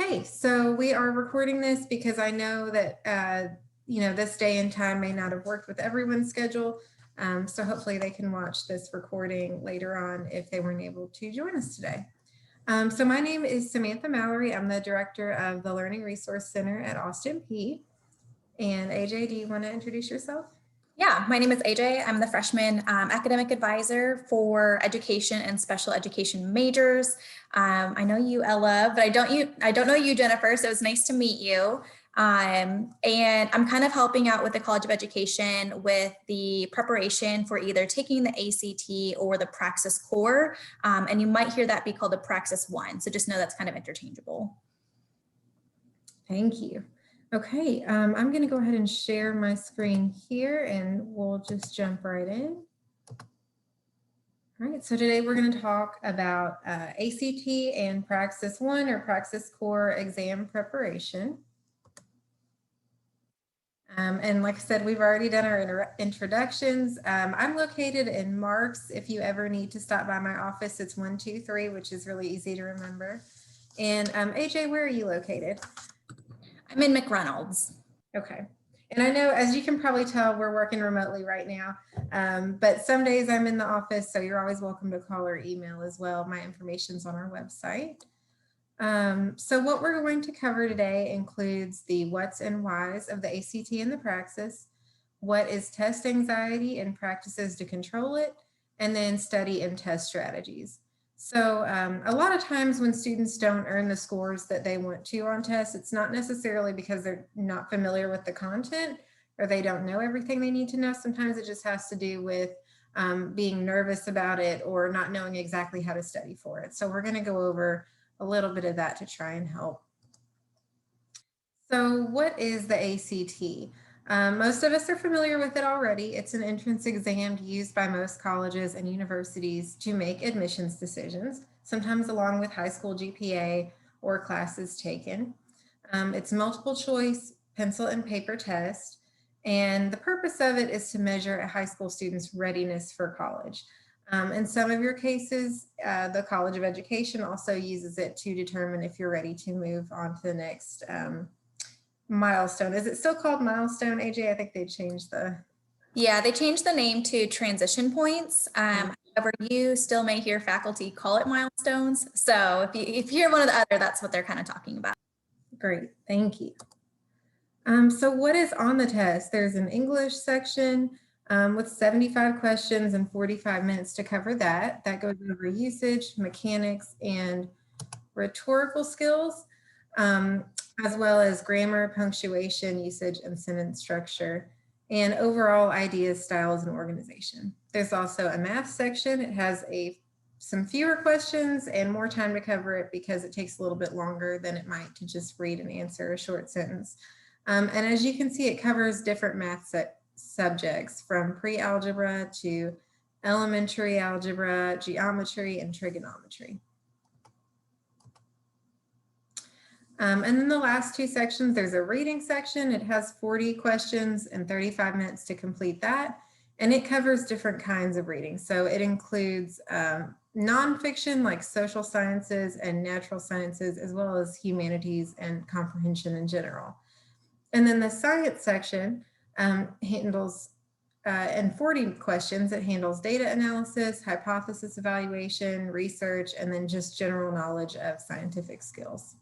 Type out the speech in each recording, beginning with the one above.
Okay, so we are recording this because I know that, this day and time may not have worked with everyone's schedule. So hopefully they can watch this recording later on if they weren't able to join us today. So my name is Samantha Mallory. I'm the director of the Learning Resource Center at Austin Peay. And AJ, do you want to introduce yourself? Yeah, my name is AJ. I'm the freshman academic advisor for education and special education majors. I know you, Ella, but I don't know you, Jennifer. So it's nice to meet you. And I'm kind of helping out with the College of Education with the preparation for either taking the ACT or the Praxis core. And you might hear that be called the Praxis 1. So just know that's kind of interchangeable. Thank you. Okay, I'm going to go ahead and share my screen here and we'll just jump right in. All right, so today we're going to talk about ACT and Praxis 1 or Praxis Core exam preparation. And like I said, we've already done our introductions. I'm located in Marks. If you ever need to stop by my office, it's 123, which is really easy to remember. And AJ, where are you located? I'm in McReynolds. Okay. And I know, as you can probably tell, we're working remotely right now, but some days I'm in the office, so you're always welcome to call or email as well. My information's on our website. So what we're going to cover today includes the what's and whys of the ACT and the Praxis, what is test anxiety and practices to control it, and then study and test strategies. So a lot of times when students don't earn the scores that they want to on tests, it's not necessarily because they're not familiar with the content or they don't know everything they need to know. Sometimes it just has to do with being nervous about it or not knowing exactly how to study for it. So we're going to go over a little bit of that to try and help. So what is the ACT? Most of us are familiar with it already. It's an entrance exam used by most colleges and universities to make admissions decisions, sometimes along with high school GPA or classes taken. It's multiple choice, pencil and paper test, and the purpose of it is to measure a high school student's readiness for college. In some of your cases, the College of Education also uses it to determine if you're ready to move on to the next milestone. Is it still called milestone, AJ? I think they changed the... Yeah, they changed the name to transition points. However, you still may hear faculty call it milestones. So if you hear one or the other, that's what they're kind of talking about. Great, thank you. So what is on the test? There's an English section with 75 questions and 45 minutes to cover that. That goes over usage, mechanics, and rhetorical skills, as well as grammar, punctuation, usage, and sentence structure, and overall ideas, styles, and organization. There's also a math section. It has some fewer questions and more time to cover it because it takes a little bit longer than it might to just read and answer a short sentence. And as you can see, it covers different math subjects from pre-algebra to elementary algebra, geometry, and trigonometry. And then the last two sections, there's a reading section. It has 40 questions and 35 minutes to complete that. And it covers different kinds of reading. So it includes nonfiction like social sciences and natural sciences, as well as humanities and comprehension in general. And then the science section handles, and 40 questions, it handles data analysis, hypothesis evaluation, research, and then just general knowledge of scientific skills.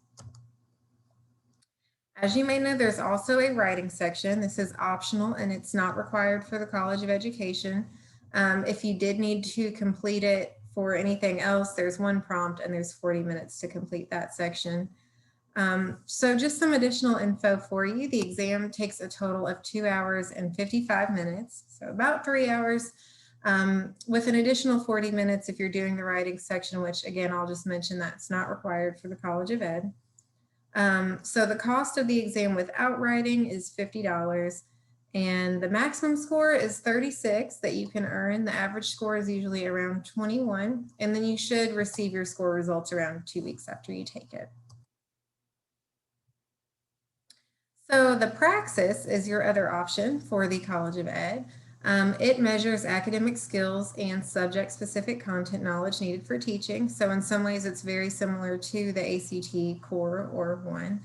As you may know, there's also a writing section. This is optional and it's not required for the College of Education. If you did need to complete it for anything else, there's one prompt and there's 40 minutes to complete that section. So just some additional info for you. The exam takes a total of 2 hours and 55 minutes, so about 3 hours, with an additional 40 minutes if you're doing the writing section, which again, I'll just mention that's not required for the College of Ed. So the cost of the exam without writing is $50 and the maximum score is 36 that you can earn. The average score is usually around 21, and then you should receive your score results around 2 weeks after you take it. So the Praxis is your other option for the College of Ed. It measures academic skills and subject-specific content knowledge needed for teaching. So in some ways, it's very similar to the ACT Core or 1.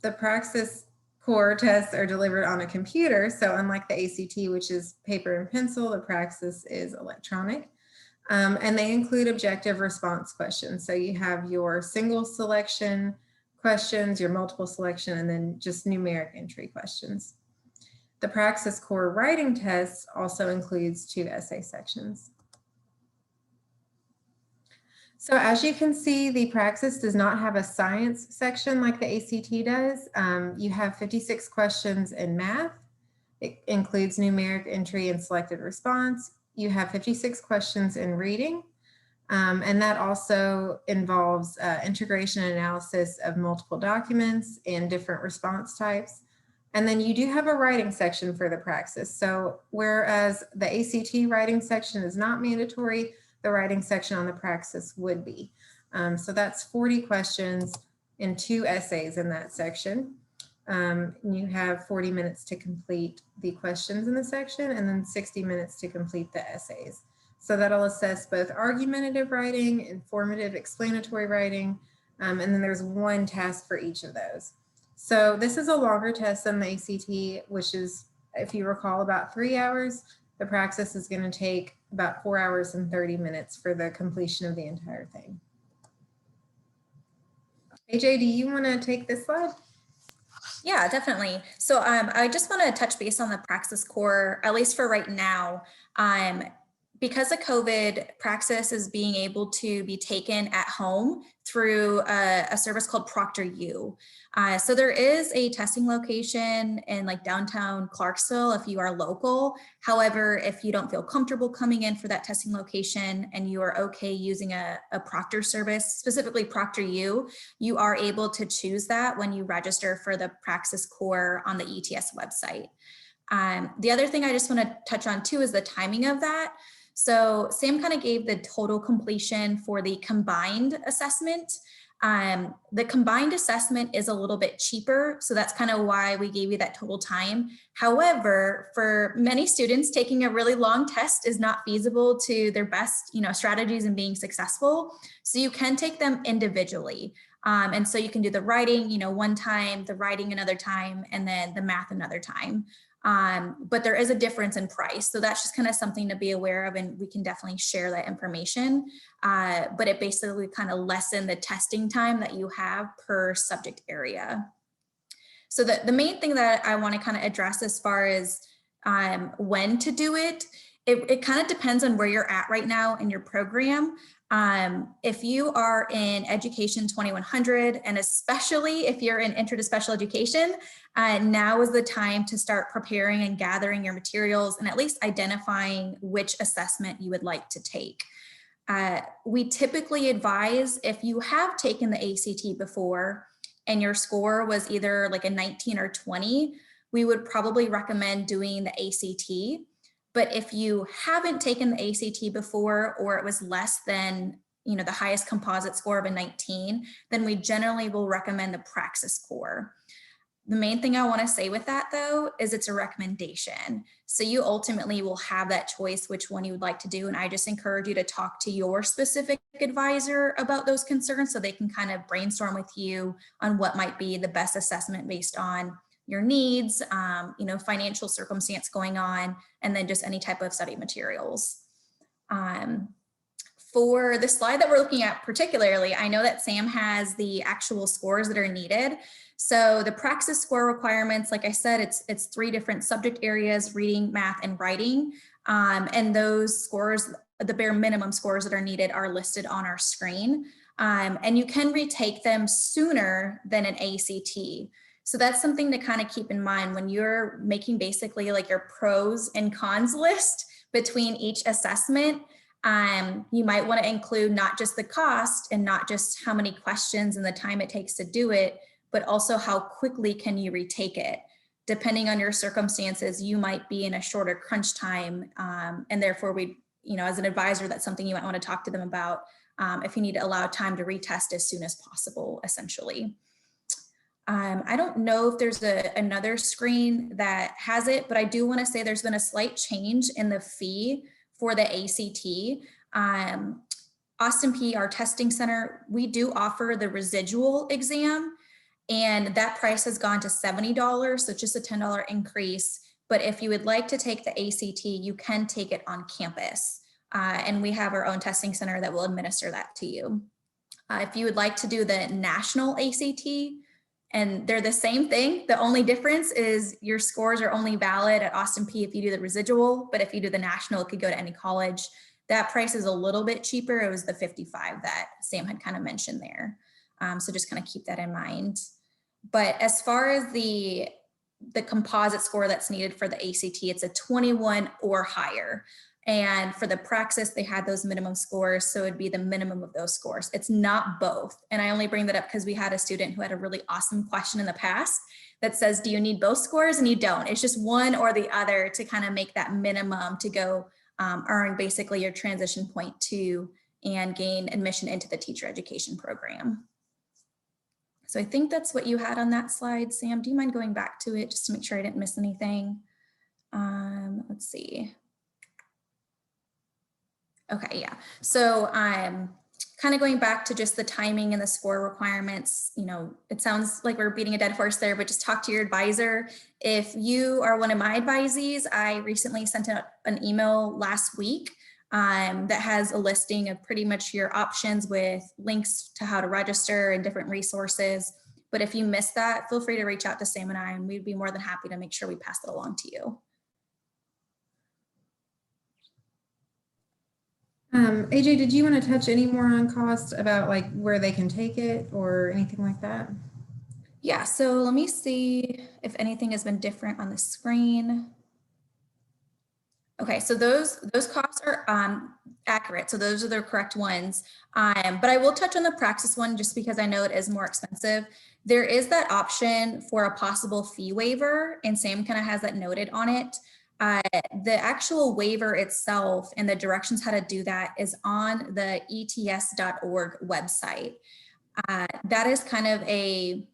The Praxis Core tests are delivered on a computer. So unlike the ACT, which is paper and pencil, the Praxis is electronic. And they include objective response questions. So you have your single selection questions, your multiple selection, and then just numeric entry questions. The Praxis Core writing test also includes 2 essay sections. So as you can see, the Praxis does not have a science section like the ACT does. You have 56 questions in math. It includes numeric entry and selected response. You have 56 questions in reading. And that also involves integration and analysis of multiple documents and different response types. And then you do have a writing section for the Praxis. So whereas the ACT writing section is not mandatory, the writing section on the Praxis would be. So that's 40 questions and 2 essays in that section. You have 40 minutes to complete the questions in the section and then 60 minutes to complete the essays. So that'll assess both argumentative writing, informative explanatory writing, and then there's 1 task for each of those. So this is a longer test than the ACT, which is, if you recall, about 3 hours. The Praxis is going to take about 4 hours and 30 minutes for the completion of the entire thing. AJ, do you want to take this slide? Yeah, definitely. So I just want to touch base on the Praxis Core, at least for right now. Because of COVID, Praxis is being able to be taken at home through a service called ProctorU. So there is a testing location in like downtown Clarksville if you are local. However, if you don't feel comfortable coming in for that testing location and you are okay using a Proctor service, specifically ProctorU, you are able to choose that when you register for the Praxis Core on the ETS website. The other thing I just want to touch on too is the timing of that. So Sam kind of gave the total completion for the combined assessment. The combined assessment is a little bit cheaper, so that's kind of why we gave you that total time. However, for many students, taking a really long test is not feasible to their best, strategies in being successful. So you can take them individually. And so you can do the writing, one time, the writing another time, and then the math another time. But there is a difference in price. So that's just kind of something to be aware of, and we can definitely share that information. But it basically kind of lessen the testing time that you have per subject area. So the main thing that I want to kind of address as far as when to do it, it kind of depends on where you're at right now in your program. If you are in Education 2100, and especially if you're in Intro to Special Education, now is the time to start preparing and gathering your materials and at least identifying which assessment you would like to take. We typically advise, if you have taken the ACT before and your score was either like a 19 or 20, we would probably recommend doing the ACT. But if you haven't taken the ACT before, or it was less than, the highest composite score of a 19, then we generally will recommend the Praxis Core. The main thing I want to say with that, though, is it's a recommendation. So you ultimately will have that choice which one you would like to do. And I just encourage you to talk to your specific advisor about those concerns so they can kind of brainstorm with you on what might be the best assessment based on your needs, financial circumstance going on, and then just any type of study materials. For the slide that we're looking at particularly, I know that Sam has the actual scores that are needed. So the Praxis score requirements, like I said, it's 3 different subject areas: reading, math, and writing. And those scores, the bare minimum scores that are needed, are listed on our screen. And you can retake them sooner than an ACT. So that's something to kind of keep in mind when you're making basically like your pros and cons list between each assessment. You might want to include not just the cost and not just how many questions and the time it takes to do it, but also how quickly can you retake it. Depending on your circumstances, you might be in a shorter crunch time, and therefore as an advisor, that's something you might want to talk to them about if you need to allow time to retest as soon as possible, essentially. I don't know if there's another screen that has it, but I do want to say there's been a slight change in the fee for the ACT. Austin P, our testing center, we do offer the residual exam, and that price has gone to $70, so just a $10 increase. But if you would like to take the ACT, you can take it on campus. And we have our own testing center that will administer that to you. If you would like to do the national ACT, and they're the same thing, the only difference is your scores are only valid at Austin P if you do the residual, but if you do the national, it could go to any college. That price is a little bit cheaper. It was the 55 that Sam had kind of mentioned there. So just kind of keep that in mind. But as far as the composite score that's needed for the ACT, it's a 21 or higher. And for the Praxis, they had those minimum scores. So it'd be the minimum of those scores. It's not both. And I only bring that up because we had a student who had a really awesome question in the past that says, do you need both scores? And you don't. It's just one or the other to kind of make that minimum to go earn basically your transition point 2 and gain admission into the teacher education program. So I think that's what you had on that slide. Sam, do you mind going back to it just to make sure I didn't miss anything? Let's see. Okay, yeah. So I'm kind of going back to just the timing and the score requirements. You know, it sounds like we're beating a dead horse there, but just talk to your advisor. If you are one of my advisees, I recently sent out an email last week that has a listing of pretty much your options with links to how to register and different resources. But if you missed that, feel free to reach out to Sam and I, and we'd be more than happy to make sure we pass it along to you. AJ, did you want to touch any more on cost about like where they can take it or anything like that? Yeah, so let me see if anything has been different on the screen. Okay, so those costs are accurate. So those are the correct ones. But I will touch on the Praxis one just because I know it is more expensive. There is that option for a possible fee waiver, and Sam kind of has that noted on it. The actual waiver itself and the directions how to do that is on the ets.org website. That is kind of a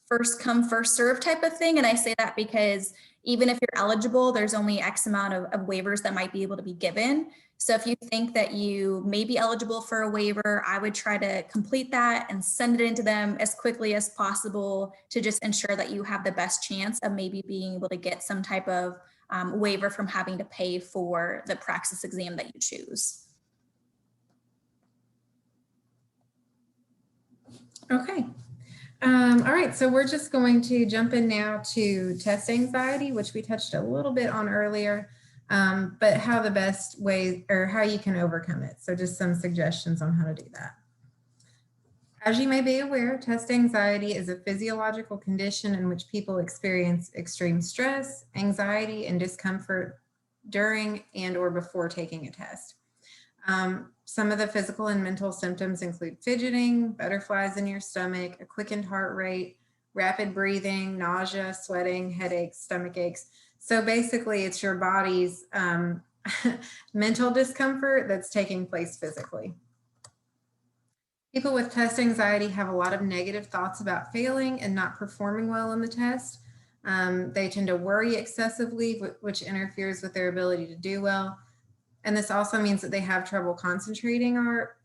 first come, first serve type of thing. And I say that because even if you're eligible, there's only X amount of waivers that might be able to be given. So if you think that you may be eligible for a waiver, I would try to complete that and send it into them as quickly as possible to just ensure that you have the best chance of maybe being able to get some type of waiver from having to pay for the Praxis exam that you choose. Okay. All right, so we're just going to jump in now to test anxiety, which we touched a little bit on earlier, but how the best way or how you can overcome it. So just some suggestions on how to do that. As you may be aware, test anxiety is a physiological condition in which people experience extreme stress, anxiety, and discomfort during and or before taking a test. Some of the physical and mental symptoms include fidgeting, butterflies in your stomach, a quickened heart rate, rapid breathing, nausea, sweating, headaches, stomach aches. So basically it's your body's mental discomfort that's taking place physically. People with test anxiety have a lot of negative thoughts about failing and not performing well on the test. They tend to worry excessively, which interferes with their ability to do well. And this also means that they have trouble concentrating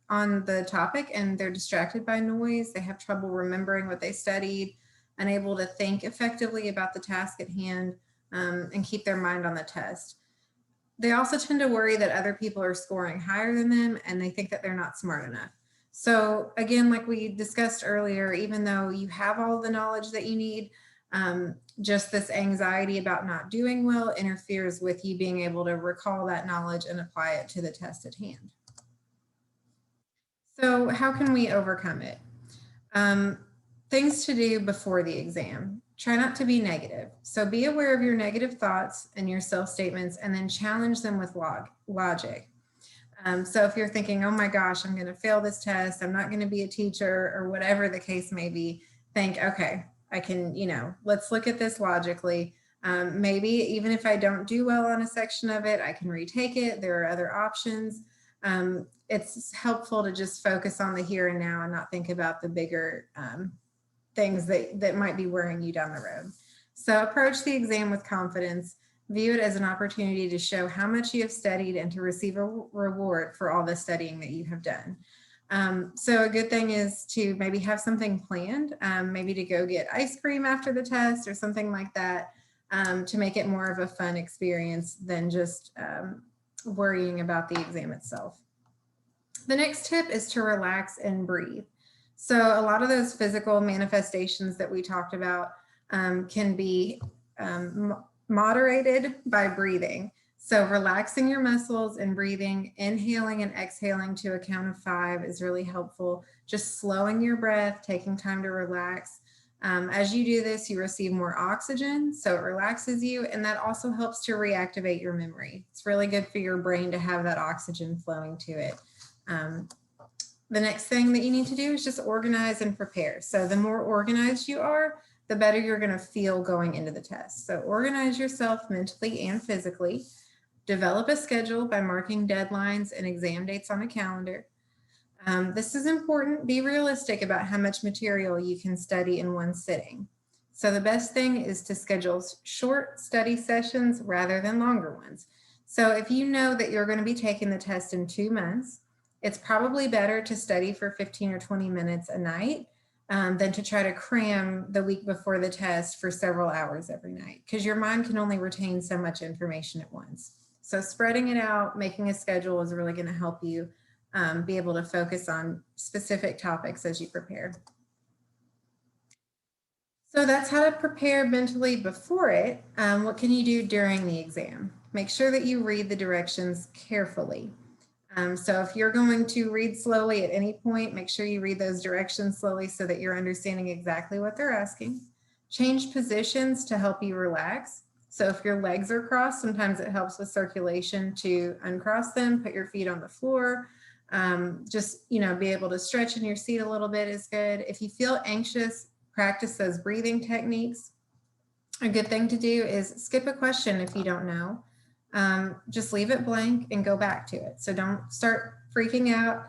on the topic and they're distracted by noise. They have trouble remembering what they studied, unable to think effectively about the task at hand, and keep their mind on the test. They also tend to worry that other people are scoring higher than them and they think that they're not smart enough. So again, like we discussed earlier, even though you have all the knowledge that you need, just this anxiety about not doing well interferes with you being able to recall that knowledge and apply it to the test at hand. So how can we overcome it? Things to do before the exam. Try not to be negative. So be aware of your negative thoughts and your self-statements and then challenge them with logic. So if you're thinking, oh my gosh, I'm going to fail this test, I'm not going to be a teacher, or whatever the case may be, think, okay, I can, let's look at this logically. Maybe even if I don't do well on a section of it, I can retake it. There are other options. It's helpful to just focus on the here and now and not think about the bigger things that might be worrying you down the road. So approach the exam with confidence. View it as an opportunity to show how much you have studied and to receive a reward for all the studying that you have done. So a good thing is to maybe have something planned, maybe to go get ice cream after the test or something like that, to make it more of a fun experience than just worrying about the exam itself. The next tip is to relax and breathe. So a lot of those physical manifestations that we talked about can be moderated by breathing. So relaxing your muscles and breathing, inhaling and exhaling to a count of 5 is really helpful. Just slowing your breath, taking time to relax. As you do this, you receive more oxygen, so it relaxes you, and that also helps to reactivate your memory. It's really good for your brain to have that oxygen flowing to it. The next thing that you need to do is just organize and prepare. So the more organized you are, the better you're going to feel going into the test. So organize yourself mentally and physically. Develop a schedule by marking deadlines and exam dates on a calendar. This is important. Be realistic about how much material you can study in one sitting. So the best thing is to schedule short study sessions rather than longer ones. So if you know that you're going to be taking the test in 2 months, it's probably better to study for 15 or 20 minutes a night than to try to cram the week before the test for several hours every night, because your mind can only retain so much information at once. So spreading it out, making a schedule is really going to help you be able to focus on specific topics as you prepare. So that's how to prepare mentally before it. What can you do during the exam? Make sure that you read the directions carefully. So if you're going to read slowly at any point, make sure you read those directions slowly so that you're understanding exactly what they're asking. Change positions to help you relax. So if your legs are crossed, sometimes it helps with circulation to uncross them, put your feet on the floor. Just, be able to stretch in your seat a little bit is good. If you feel anxious, practice those breathing techniques. A good thing to do is skip a question if you don't know. Just leave it blank and go back to it. So don't start freaking out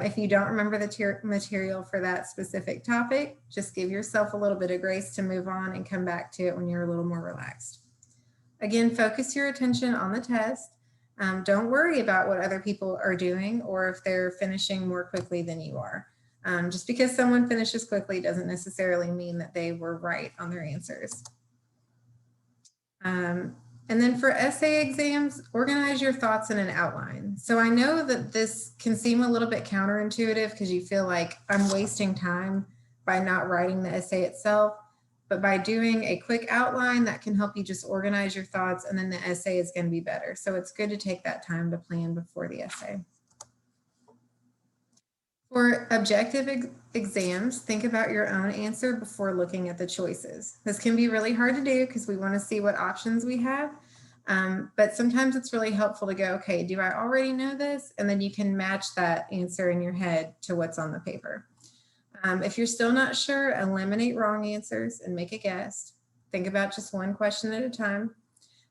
if you don't remember the material for that specific topic. Just give yourself a little bit of grace to move on and come back to it when you're a little more relaxed. Again, focus your attention on the test. Don't worry about what other people are doing or if they're finishing more quickly than you are. Just because someone finishes quickly doesn't necessarily mean that they were right on their answers. And then for essay exams, organize your thoughts in an outline. So I know that this can seem a little bit counterintuitive because you feel like I'm wasting time by not writing the essay itself, but by doing a quick outline that can help you just organize your thoughts, and then the essay is going to be better. So it's good to take that time to plan before the essay. For objective exams, think about your own answer before looking at the choices. This can be really hard to do because we want to see what options we have, but sometimes it's really helpful to go, okay, do I already know this? And then you can match that answer in your head to what's on the paper. If you're still not sure, eliminate wrong answers and make a guess. Think about just one question at a time.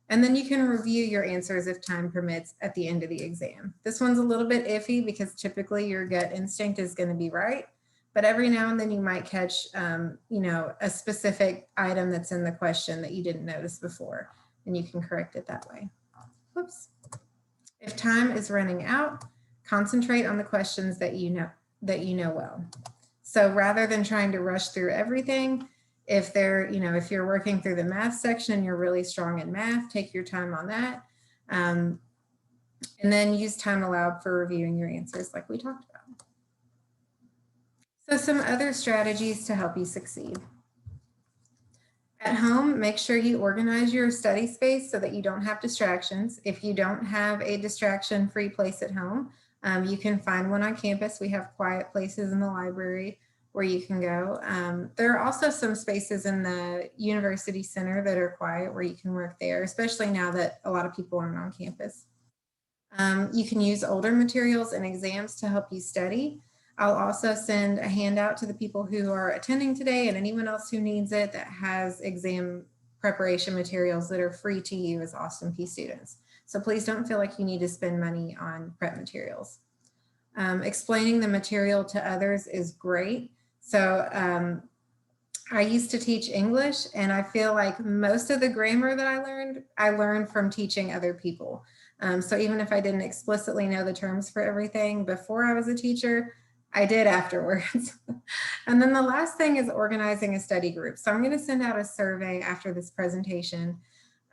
And then you can review your answers if time permits at the end of the exam. This one's a little bit iffy because typically your gut instinct is going to be right, but every now and then you might catch, a specific item that's in the question that you didn't notice before, and you can correct it that way. Whoops. If time is running out, concentrate on the questions that you know well. So rather than trying to rush through everything, if you're working through the math section and you're really strong in math, take your time on that. And then use time allowed for reviewing your answers like we talked about. So some other strategies to help you succeed. At home, make sure you organize your study space so that you don't have distractions. If you don't have a distraction-free place at home, you can find one on campus. We have quiet places in the library where you can go. There are also some spaces in the university center that are quiet where you can work there, especially now that a lot of people aren't on campus. You can use older materials and exams to help you study. I'll also send a handout to the people who are attending today and anyone else who needs it that has exam preparation materials that are free to you as Austin Peay students. So please don't feel like you need to spend money on prep materials. Explaining the material to others is great. So I used to teach English, and I feel like most of the grammar that I learned from teaching other people. So even if I didn't explicitly know the terms for everything before I was a teacher, I did afterwards. And then the last thing is organizing a study group. So I'm going to send out a survey after this presentation.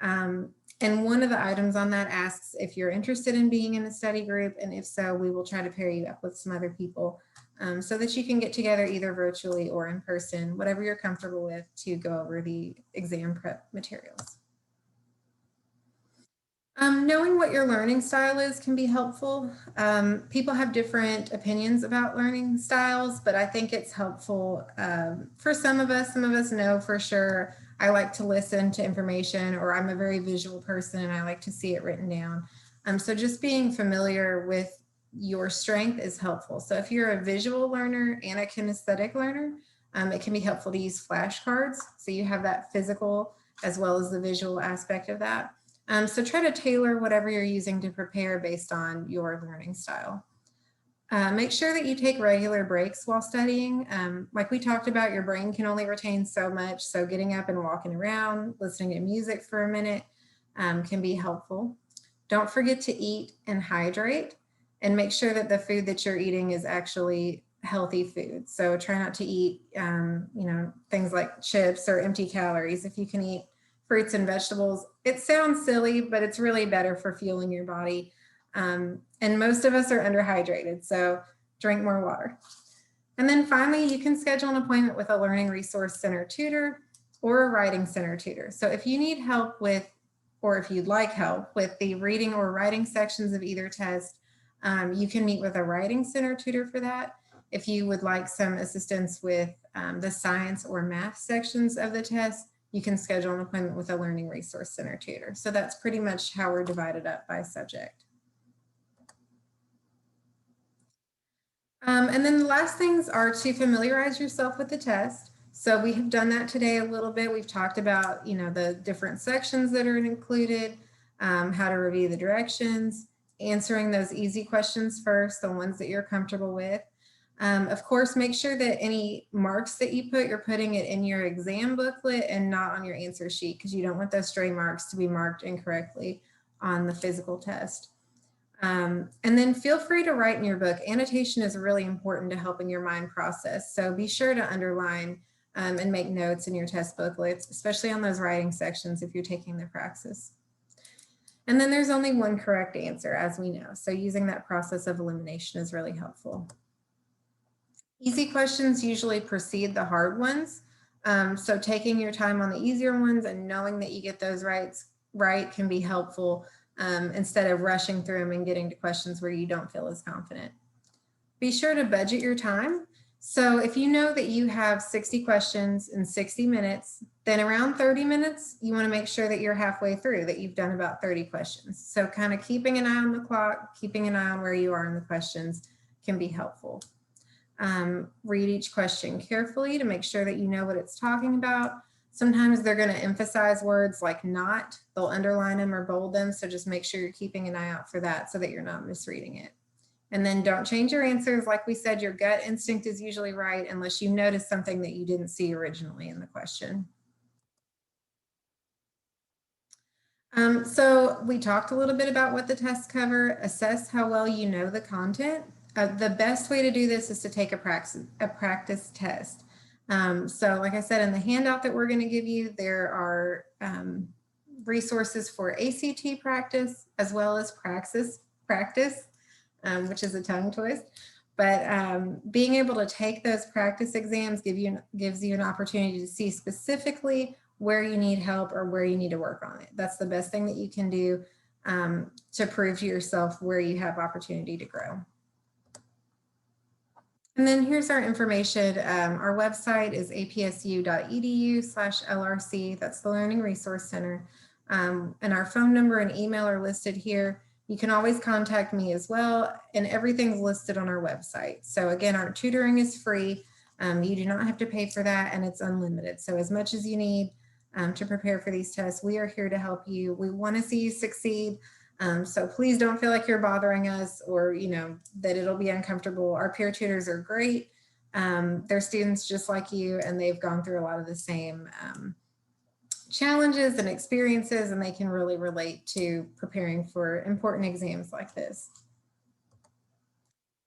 And one of the items on that asks if you're interested in being in a study group, and if so, we will try to pair you up with some other people so that you can get together either virtually or in person, whatever you're comfortable with, to go over the exam prep materials. Knowing what your learning style is can be helpful. People have different opinions about learning styles, but I think it's helpful for some of us. Some of us know for sure I like to listen to information, or I'm a very visual person and I like to see it written down. So just being familiar with your strength is helpful. So if you're a visual learner and a kinesthetic learner, it can be helpful to use flashcards. So you have that physical as well as the visual aspect of that. So try to tailor whatever you're using to prepare based on your learning style. Make sure that you take regular breaks while studying. Like we talked about, your brain can only retain so much. So getting up and walking around, listening to music for a minute can be helpful. Don't forget to eat and hydrate, and make sure that the food that you're eating is actually healthy food. So try not to eat, things like chips or empty calories. If you can eat fruits and vegetables, it sounds silly, but it's really better for fueling your body. And most of us are underhydrated, so drink more water. And then finally, you can schedule an appointment with a Learning Resource Center tutor or a Writing Center tutor. So if you need help with, or if you'd like help with the reading or writing sections of either test, you can meet with a Writing Center tutor for that. If you would like some assistance with the science or math sections of the test, you can schedule an appointment with a Learning Resource Center tutor. So that's pretty much how we're divided up by subject. And then the last things are to familiarize yourself with the test. So we have done that today a little bit. We've talked about, the different sections that are included, how to review the directions, answering those easy questions first, the ones that you're comfortable with. Of course, make sure that any marks that you put, you're putting it in your exam booklet and not on your answer sheet, because you don't want those stray marks to be marked incorrectly on the physical test. And then feel free to write in your book. Annotation is really important to helping your mind process. So be sure to underline and make notes in your test booklets, especially on those writing sections if you're taking the Praxis. And then there's only one correct answer, as we know. So using that process of elimination is really helpful. Easy questions usually precede the hard ones. So taking your time on the easier ones and knowing that you get those right can be helpful instead of rushing through them and getting to questions where you don't feel as confident. Be sure to budget your time. So if you know that you have 60 questions in 60 minutes, then around 30 minutes, you want to make sure that you're halfway through, that you've done about 30 questions. So kind of keeping an eye on the clock, keeping an eye on where you are in the questions can be helpful. Read each question carefully to make sure that you know what it's talking about. Sometimes they're going to emphasize words like not, they'll underline them or bold them. So just make sure you're keeping an eye out for that so that you're not misreading it. And then don't change your answers. Like we said, your gut instinct is usually right unless you notice something that you didn't see originally in the question. So we talked a little bit about what the tests cover. Assess how well you know the content. The best way to do this is to take a practice test. So like I said, in the handout that we're going to give you, there are resources for ACTPraxis as well as Praxis, which is a tongue twist. But being able to take those practice exams gives you an opportunity to see specifically where you need help or where you need to work on it. That's the best thing that you can do to prove to yourself where you have opportunity to grow. And then here's our information. Our website is apsu.edu/LRC. That's the Learning Resource Center. And our phone number and email are listed here. You can always contact me as well, and everything's listed on our website. So again, our tutoring is free. You do not have to pay for that, and it's unlimited. So as much as you need to prepare for these tests, we are here to help you. We want to see you succeed. So please don't feel like you're bothering us or, that it'll be uncomfortable. Our peer tutors are great. They're students just like you, and they've gone through a lot of the same challenges and experiences, and they can really relate to preparing for important exams like this.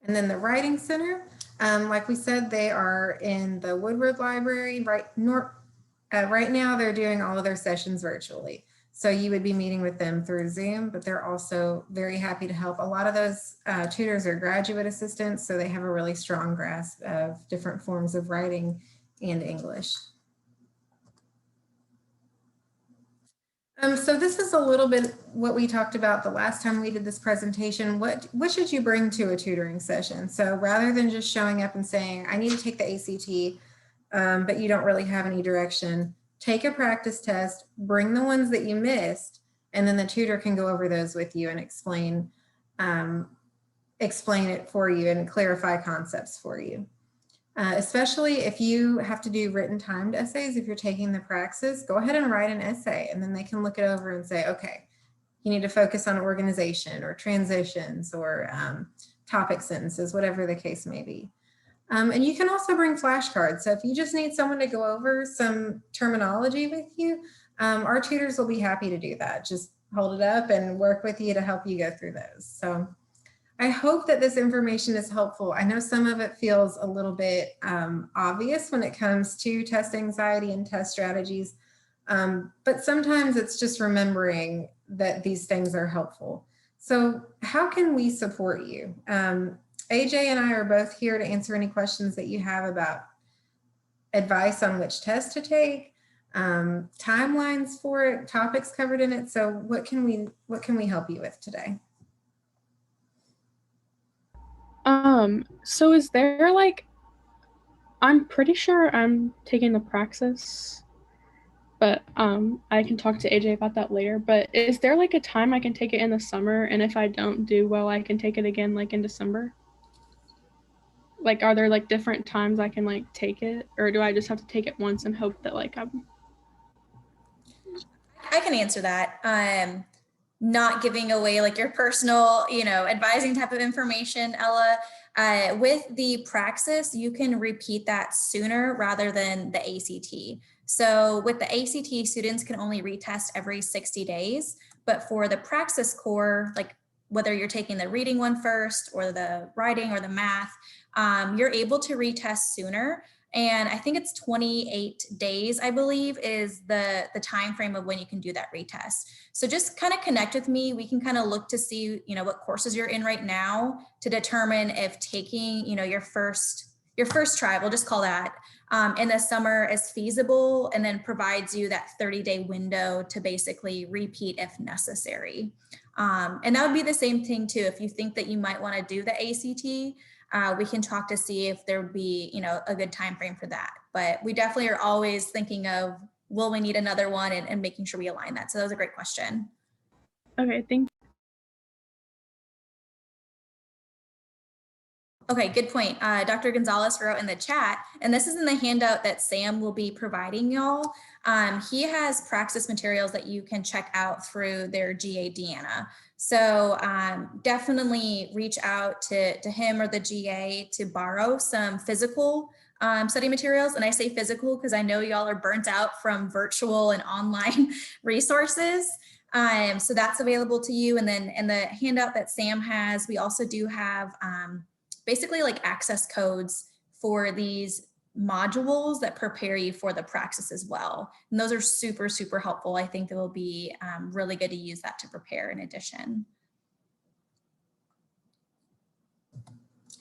And then the Writing Center, like we said, they are in the Woodward Library. Right now, they're doing all of their sessions virtually. So you would be meeting with them through Zoom, but they're also very happy to help. A lot of those tutors are graduate assistants, so they have a really strong grasp of different forms of writing and English. So this is a little bit what we talked about the last time we did this presentation. What should you bring to a tutoring session? So rather than just showing up and saying, I need to take the ACT, but you don't really have any direction, take a practice test, bring the ones that you missed, and then the tutor can go over those with you and explain it for you and clarify concepts for you. Especially if you have to do written timed essays, if you're taking the Praxis, go ahead and write an essay, and then they can look it over and say, okay, you need to focus on organization or transitions or topic sentences, whatever the case may be. And you can also bring flashcards. So if you just need someone to go over some terminology with you, our tutors will be happy to do that. Just hold it up and work with you to help you go through those. So I hope that this information is helpful. I know some of it feels a little bit obvious when it comes to test anxiety and test strategies, but sometimes it's just remembering that these things are helpful. So how can we support you? AJ and I are both here to answer any questions that you have about advice on which test to take, timelines for it, topics covered in it. So what can we help you with today? So is there I'm pretty sure I'm taking the Praxis, but I can talk to AJ about that later. But is there a time I can take it in the summer, and if I don't do well, I can take it again in December? Are there different times I can take it, or do I just have to take it once and hope that I'm... I can answer that. Not giving away your personal, advising type of information, Ella. With the Praxis, you can repeat that sooner rather than the ACT. So with the ACT, students can only retest every 60 days, but for the Praxis core, whether you're taking the reading one first or the writing or the math, you're able to retest sooner. And I think it's 28 days, I believe, is the time frame of when you can do that retest. So just kind of connect with me. We can kind of look to see, what courses you're in right now to determine if taking, your first try, we'll just call that, in the summer is feasible, and then provides you that 30-day window to basically repeat if necessary. And that would be the same thing too. If you think that you might want to do the ACT, we can talk to see if there would be, a good time frame for that. But we definitely are always thinking of, will we need another one, and making sure we align that. So that was a great question. Okay, thank you. Okay, good point. Dr. Gonzalez wrote in the chat, and this is in the handout that Sam will be providing y'all. He has Praxis materials that you can check out through their GA Deanna. So definitely reach out to him or the GA to borrow some physical study materials. And I say physical because I know y'all are burnt out from virtual and online resources. So that's available to you. And then in the handout that Sam has, we also do have basically access codes for these modules that prepare you for the Praxis as well. And those are super, super helpful. I think it will be really good to use that to prepare in addition.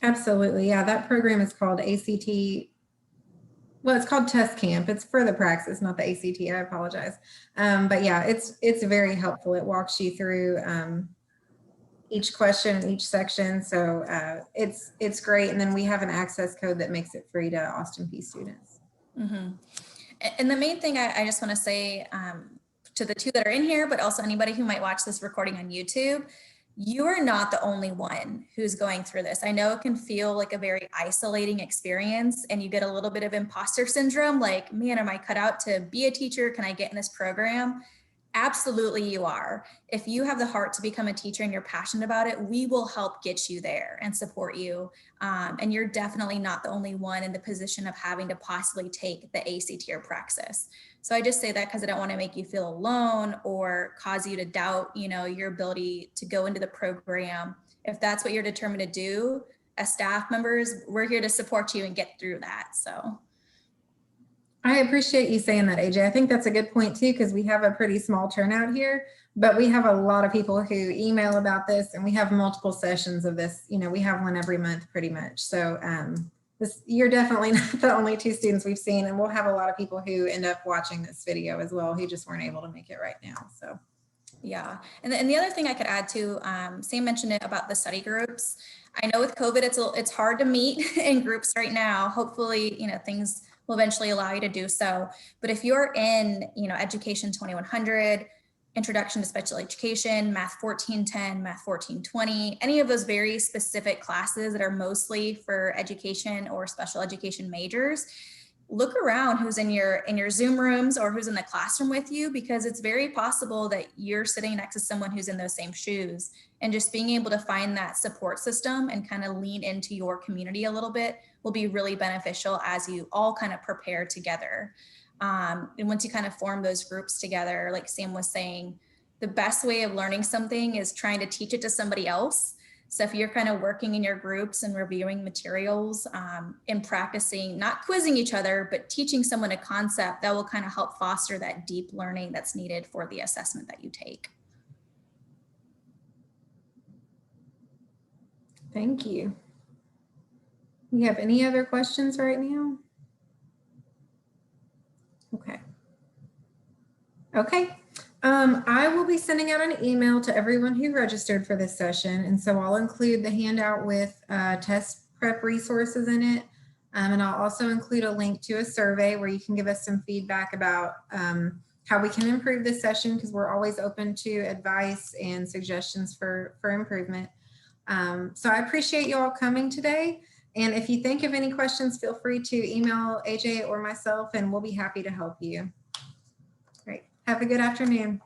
Absolutely. Yeah, that program is called ACT. Well, it's called Test Camp. It's for the Praxis, not the ACT. I apologize. But yeah, it's very helpful. It walks you through each question, each section. So it's great. And then we have an access code that makes it free to Austin Peay students. Mm-hmm. And the main thing I just want to say to the two that are in here, but also anybody who might watch this recording on YouTube, you are not the only one who's going through this. I know it can feel like a very isolating experience, and you get a little bit of imposter syndrome, like, man, am I cut out to be a teacher? Can I get in this program? Absolutely, you are. If you have the heart to become a teacher and you're passionate about it, we will help get you there and support you. And you're definitely not the only one in the position of having to possibly take the ACT or Praxis. So I just say that because I don't want to make you feel alone or cause you to doubt, your ability to go into the program. If that's what you're determined to do, as staff members, we're here to support you and get through that. So. I appreciate you saying that, AJ. I think that's a good point too, because we have a pretty small turnout here, but we have a lot of people who email about this, and we have multiple sessions of this. We have one every month pretty much. So you're definitely not the only 2 students we've seen, and we'll have a lot of people who end up watching this video as well, who just weren't able to make it right now. So. Yeah, and the other thing I could add too, Sam mentioned it about the study groups. I know with COVID, it's hard to meet in groups right now. Hopefully, things will eventually allow you to do so. But if you're in, Education 2100, Introduction to Special Education, Math 1410, Math 1420, any of those very specific classes that are mostly for education or special education majors, look around who's in your Zoom rooms or who's in the classroom with you, because it's very possible that you're sitting next to someone who's in those same shoes, and just being able to find that support system and kind of lean into your community a little bit will be really beneficial as you all kind of prepare together. And once you kind of form those groups together, like Sam was saying, the best way of learning something is trying to teach it to somebody else. So if you're kind of working in your groups and reviewing materials and practicing, not quizzing each other, but teaching someone a concept, that will kind of help foster that deep learning that's needed for the assessment that you take. Thank you. You have any other questions right now? Okay. Okay. I will be sending out an email to everyone who registered for this session. And so I'll include the handout with test prep resources in it. And I'll also include a link to a survey where you can give us some feedback about how we can improve this session, because we're always open to advice and suggestions for improvement. So I appreciate you all coming today. And if you think of any questions, feel free to email AJ or myself, and we'll be happy to help you. Great. Have a good afternoon.